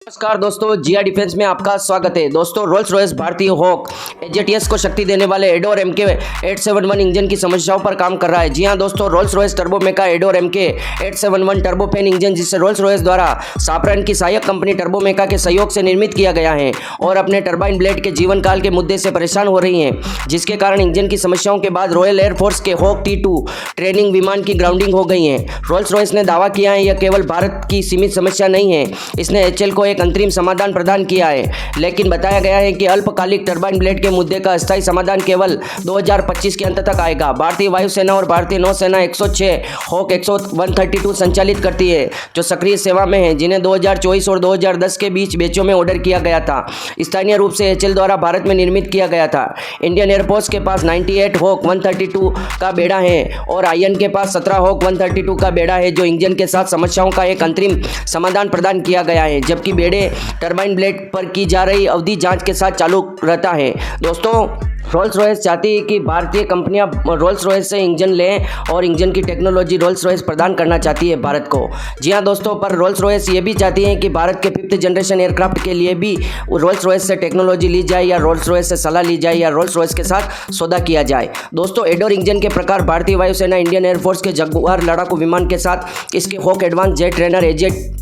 नमस्कार दोस्तों, जिया डिफेंस में आपका स्वागत है। दोस्तों, रोल्स रॉयस भारतीय हॉक एजेटीएस को शक्ति देने वाले एडोर एमके 871 इंजन की समस्याओं पर काम कर रहा है। जी हां दोस्तों, Rolls Royce Turbomeca Adour MK 871 turbofan engine, जिसे रोल्स रॉयस द्वारा साफ्रन की सहायक कंपनी टर्बोमेका के सहयोग से निर्मित किया गया है और अपने टर्बाइन ब्लेड के जीवन काल के मुद्दे से परेशान हो रही है, जिसके कारण इंजन की समस्याओं के बाद रॉयल एयरफोर्स के हॉक T2 ट्रेनिंग विमान की ग्राउंडिंग हो गई है। रोल्स रॉयस ने दावा किया है यह केवल भारत की सीमित समस्या नहीं है, इसने एचएल को एक अंतरिम समाधान प्रदान किया है, लेकिन बताया गया है कि अल्पकालिक टरबाइन ब्लेड के मुद्दे का अस्थायी समाधान केवल 2025 के अंत तक आएगा। भारतीय वायुसेना और भारतीय नौसेना 106 हॉक 132 संचालित करती है, जो सक्रिय सेवा में है, जिन्हें 2024 और 2010 के बीच बैचों में ऑर्डर किया गया था। स्थानीय रूप से एचएल द्वारा भारत में निर्मित किया गया था। इंडियन एयरफोर्स के पास 98 हॉक 132 का बेड़ा है और आईएन के पास 17 हॉक 132 का बेड़ा है, जो इंजन के साथ समस्याओं का एक अंतरिम समाधान प्रदान किया गया है, जबकि बेड़े टरबाइन ब्लेड पर की जा रही अवधि जांच के साथ चालू रहता है। दोस्तों, रोल्स रॉयस चाहती है कि भारतीय कंपनियां रोल्स रॉयस से इंजन लें और इंजन की टेक्नोलॉजी रोल्स रॉयस प्रदान करना चाहती है भारत को। जी हां दोस्तों, पर रोल्स रॉयस ये भी चाहती है कि भारत के 5th जनरेशन एयरक्राफ्ट के लिए भी रोल्स रॉयस से टेक्नोलॉजी ली जाए या रोल्स रॉयस से सलाह ली जाए या रोल्स रॉयस के साथ सौदा किया जाए। दोस्तों, एडोर इंजन के प्रकार भारतीय वायुसेना इंडियन एयरफोर्स के जगुआर लड़ाकू विमान के साथ इसके Hawk advanced jet trainer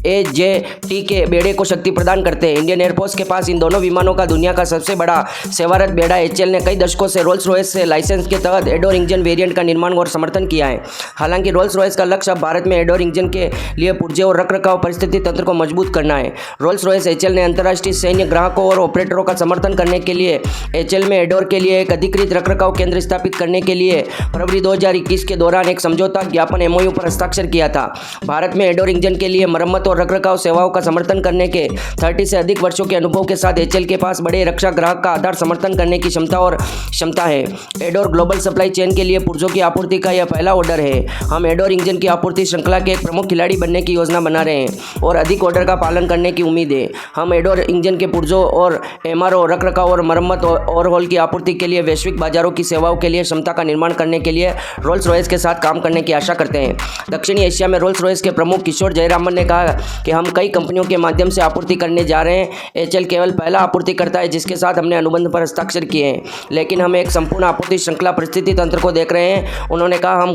AJT के बेड़े को शक्ति प्रदान करते हैं। इंडियन एयरफोर्स के पास इन दोनों विमानों का दुनिया का सबसे बड़ा सेवारत बेड़ा एचएल ने कई दशकों से रोल्स रॉयस से लाइसेंस के तहत एडोर इंजन वेरिएंट का निर्माण और समर्थन किया है। हालांकि रोल्स रॉयस का लक्ष्य अब भारत में एडोर इंजन के लिए पुर्जे और रखरखाव परिस्थिति तंत्र को मजबूत करना है। रोल्स रॉयस एचएल ने अंतर्राष्ट्रीय सैन्य ग्राहकों और ऑपरेटरों का समर्थन करने के लिए एचएल में एडोर के लिए एक अधिकृत रखरखाव केंद्र स्थापित करने के लिए फरवरी 2021 के दौरान एक समझौता ज्ञापन MOU पर हस्ताक्षर किया था। भारत में एडोर इंजन के लिए मरम्मत और रखरखाव सेवाओं का समर्थन करने के 30 से अधिक वर्षों के अनुभव के साथ एचएल के पास बड़े रक्षा ग्राहक का आधार समर्थन करने की क्षमता है। एडोर ग्लोबल सप्लाई चेन के लिए पुर्जों की आपूर्ति का यह पहला ऑर्डर है। हम एडोर इंजन की आपूर्ति श्रृंखला के एक प्रमुख खिलाड़ी बनने की योजना बना रहे हैं और अधिक ऑर्डर का पालन करने की उम्मीद है। हम एडोर इंजन के पुर्जों और MRO रखरखाव और मरम्मत ओवरहॉल की आपूर्ति के लिए वैश्विक बाजारों की सेवाओं के लिए क्षमता का निर्माण करने के लिए रोल्स रॉयस के साथ काम करने की आशा करते हैं। दक्षिणी एशिया में रोल्स रॉयस के प्रमुख किशोर जयरामन ने कहा कि हम कई कंपनियों के माध्यम से आपूर्ति करने जा रहे हैं। एचएल केवल पहला आपूर्तिकर्ता है जिसके साथ हमने अनुबंध पर हस्ताक्षर किए हैं, लेकिन हम एक संपूर्ण आपूर्ति श्रृंखला परिस्थिति तंत्र को देख रहे हैं। उन्होंने कहा, हम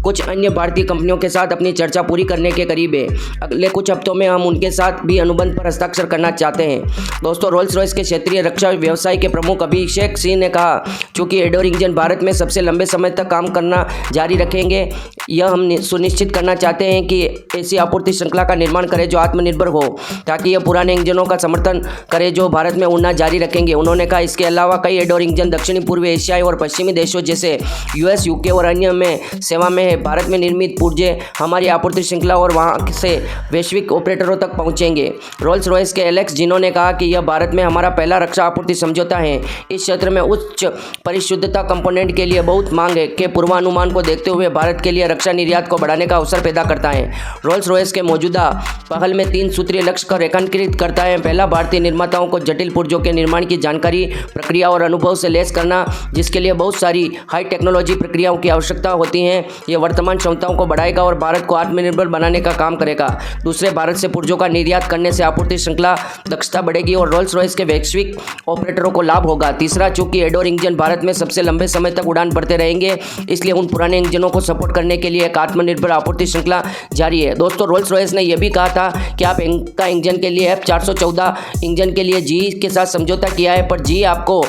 कुछ अन्य भारतीय कंपनियों के साथ अपनी चर्चा पूरी करने के करीब है। अगले कुछ हफ्तों में हम उनके साथ भी अनुबंध पर हस्ताक्षर करना चाहते हैं। दोस्तों, रोल्स रॉयस के क्षेत्रीय रक्षा व्यवसाय के प्रमुख अभिषेक सिंह ने कहा, चूंकि एडोर इंजन भारत में सबसे लंबे समय तक काम करना जारी रखेंगे, यह हम सुनिश्चित करना चाहते हैं कि ऐसी आपूर्ति श्रृंखला का निर्माण करें जो आत्मनिर्भर हो, ताकि यह पुराने इंजनों का समर्थन करे जो भारत में उड़ना जारी रखेंगे। उन्होंने कहा, इसके अलावा कई एडोर इंजन दक्षिणी पूर्व एशिया और पश्चिमी देशों जैसे US, UK और अन्य में सेवा में है। भारत में निर्मित पुर्जे हमारी आपूर्ति श्रृंखला और वहां से वैश्विक ऑपरेटरों तक पहुंचेंगे। रोल्स रॉयस के एलेक्स जिनो ने कहा कि यह भारत में हमारा पहला रक्षा आपूर्ति समझौता है। इस क्षेत्र में उच्च परिशुद्धता कंपोनेंट के लिए बहुत मांग है के पूर्वानुमान को देखते हुए भारत के लिए रक्षा निर्यात को बढ़ाने का अवसर पैदा करता है। रोल्स रॉयस के मौजूदा पहल में 3 सूत्रीय लक्ष्य को रेखांकित करता है। पहला, भारतीय निर्माताओं को जटिल पुर्जों के निर्माण की जानकारी, प्रक्रिया और अनुभव से लैस करना, जिसके लिए बहुत सारी हाई टेक्नोलॉजी प्रक्रियाओं की आवश्यकता होती है। यह वर्तमान क्षमताओं को बढ़ाएगा और भारत को आत्मनिर्भर बनाने का काम करेगा। दूसरे, भारत से पुर्जों का निर्यात करने से आपूर्ति श्रृंखला दक्षता बढ़ेगी और रोल्स रॉयस के वैश्विक ऑपरेटरों को लाभ होगा। तीसरा, चूंकि एडोर इंजन भारत में सबसे लंबे समय तक उड़ान भरते रहेंगे, इसलिए उन पुराने इंजनों को सपोर्ट करने के लिए एक आत्मनिर्भर आपूर्ति श्रृंखला जारी है। दोस्तों, रोल्स रॉयस ने यह भी कहा था कि आप इनका इंजन के लिए F414 इंजन के लिए GE के साथ समझौता किया है, पर GE आपको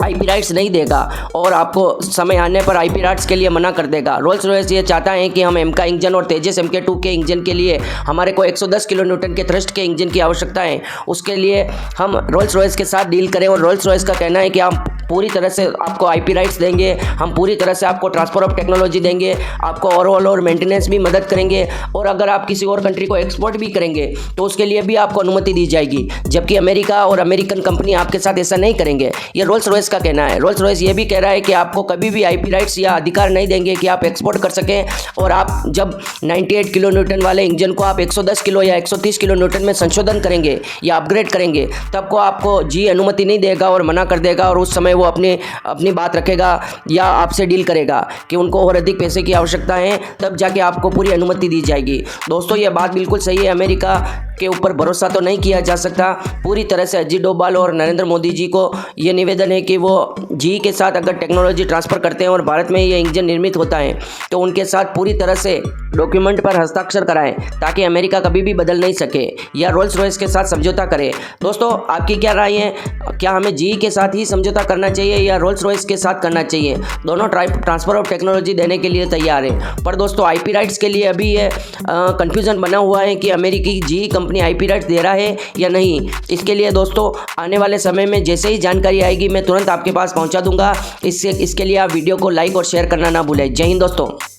IP राइट्स नहीं देगा और आपको समय आने पर IP राइट्स के लिए मना कर देगा। रोल्स रॉयस ये चाहता है कि हम MK इंजन और तेजस MK2 के इंजन के लिए हमारे को 110 किलोन्यूटन के थ्रस्ट के इंजन की आवश्यकता है। उसके लिए हम रोल्स रॉयस के साथ डील करें और रोल्स रॉयस का कहना है कि हम पूरी तरह से आपको IP राइट्स देंगे, हम पूरी तरह से आपको ट्रांसफर ऑफ टेक्नोलॉजी देंगे, आपको ओवरऑल और मेंटेनेंस भी मदद करेंगे और अगर आप किसी और कंट्री को एक्सपोर्ट भी करेंगे तो उसके लिए भी आपको अनुमति दी जाएगी, जबकि अमेरिका और अमेरिकन कंपनी आपके साथ ऐसा नहीं करेंगे। ये रोल्स रॉयस का कहना है। रोल्स रॉयस ये भी कह रहा है कि आपको कभी भी IP राइट्स या अधिकार नहीं देंगे कि आप एक्सपोर्ट कर सकें और आप जब 98 किलो न्यूटन वाले इंजन को आप 110 किलो या 130 किलो न्यूटन में संशोधन करेंगे या अपग्रेड करेंगे, तब को आपको GE अनुमति नहीं देगा और मना कर देगा और उस समय वो अपनी बात रखेगा या आपसे डील करेगा कि उनको और अधिक पैसे की आवश्यकता है, तब जाके आपको पूरी अनुमति दी जाएगी। दोस्तों, ये बात बिल्कुल सही है। अमेरिका के ऊपर भरोसा तो नहीं किया जा सकता। पूरी तरह से अजीत डोभाल और नरेंद्र मोदी जी को ये निवेदन है कि वो जी के साथ अगर टेक्नोलॉजी ट्रांसफ़र करते हैं और भारत में ये इंजन निर्मित होता है तो उनके साथ पूरी तरह से डॉक्यूमेंट पर हस्ताक्षर कराएं ताकि अमेरिका कभी भी बदल नहीं सके या रोल्स रॉयस के साथ समझौता करे। दोस्तों आपकी क्या राय है, क्या हमें जी के साथ ही समझौता करना चाहिए या रोल्स रॉयस के साथ करना चाहिए? दोनों ट्रांसफ़र ऑफ टेक्नोलॉजी देने के लिए तैयार है, पर दोस्तों आईपी राइट्स के लिए अभी ये कन्फ्यूज़न बना हुआ है कि अमेरिकी जी कंपनी आईपी राइट्स दे रहा है या नहीं। इसके लिए दोस्तों आने वाले समय में जैसे ही जानकारी आएगी मैं तुरंत आपके पास पहुंचा दूंगा। इसके लिए आप वीडियो को लाइक और शेयर करना ना भूलें। जय हिंद दोस्तों।